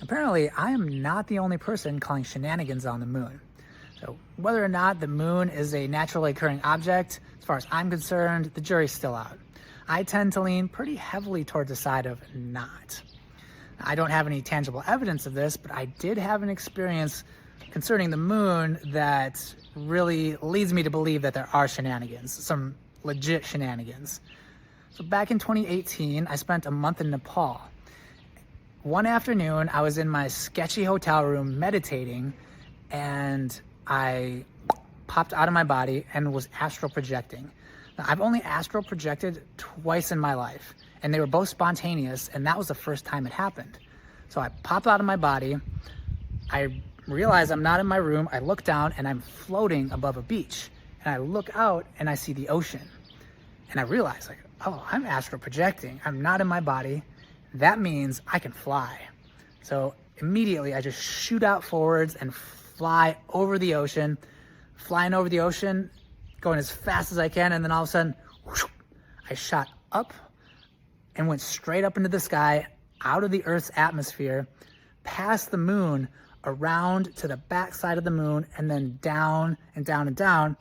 Apparently, I am not the only person calling shenanigans on the moon. So, whether or not the moon is a naturally occurring object, as far as I'm concerned, the jury's still out. I tend to lean pretty heavily towards the side of not. I don't have any tangible evidence of this, but I did have an experience concerning the moon that really leads me to believe that there are shenanigans, some legit shenanigans. So, back in 2018, I spent a month in Nepal. One afternoon, I was in my sketchy hotel room meditating, and I popped out of my body and was astral projecting. Now, I've only astral projected twice in my life, and they were both spontaneous, and that was the first time it happened. So I popped out of my body. I realize I'm not in my room. I look down, and I'm floating above a beach. And I look out, and I see the ocean. And I realize, oh, I'm astral projecting. I'm not in my body. That means I can fly. So immediately I just shoot out forwards and fly over the ocean, flying over the ocean, going as fast as I can. And then all of a sudden, whoosh, I shot up and went straight up into the sky, out of the Earth's atmosphere, past the moon, around to the backside of the moon, and then down and down and down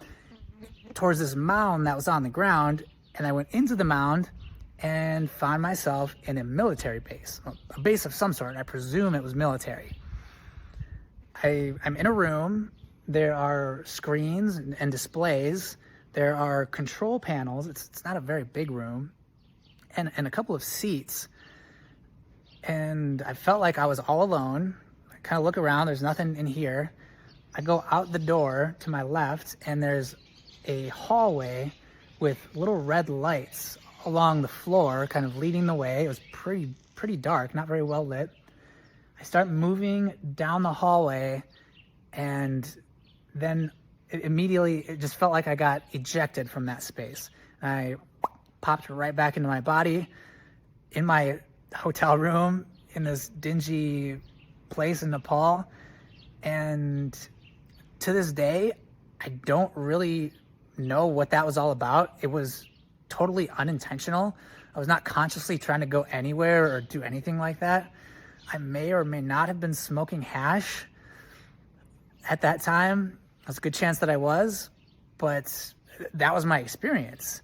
towards this mound that was on the ground. And I went into the mound and found myself in a military base, a base of some sort. I presume it was military. I'm in a room. There are screens and displays. There are control panels. It's not a very big room, and a couple of seats. And I felt like I was all alone. I kind of look around. There's nothing in here. I go out the door to my left, and there's a hallway with little red lights along the floor, kind of leading the way. It was pretty dark, not very well lit. I start moving down the hallway, and then it just felt like I got ejected from that space. I popped right back into my body in my hotel room in this dingy place in Nepal. And to this day, I don't really know what that was all about. It was totally unintentional. I was not consciously trying to go anywhere or do anything like that. I may or may not have been smoking hash at that time. There's a good chance that I was, but that was my experience.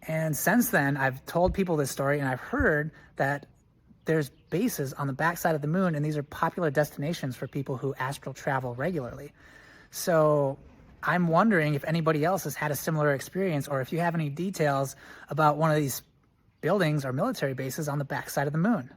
And since then, I've told people this story, and I've heard that there's bases on the backside of the moon, and these are popular destinations for people who astral travel regularly. So I'm wondering if anybody else has had a similar experience, or if you have any details about one of these buildings or military bases on the backside of the moon.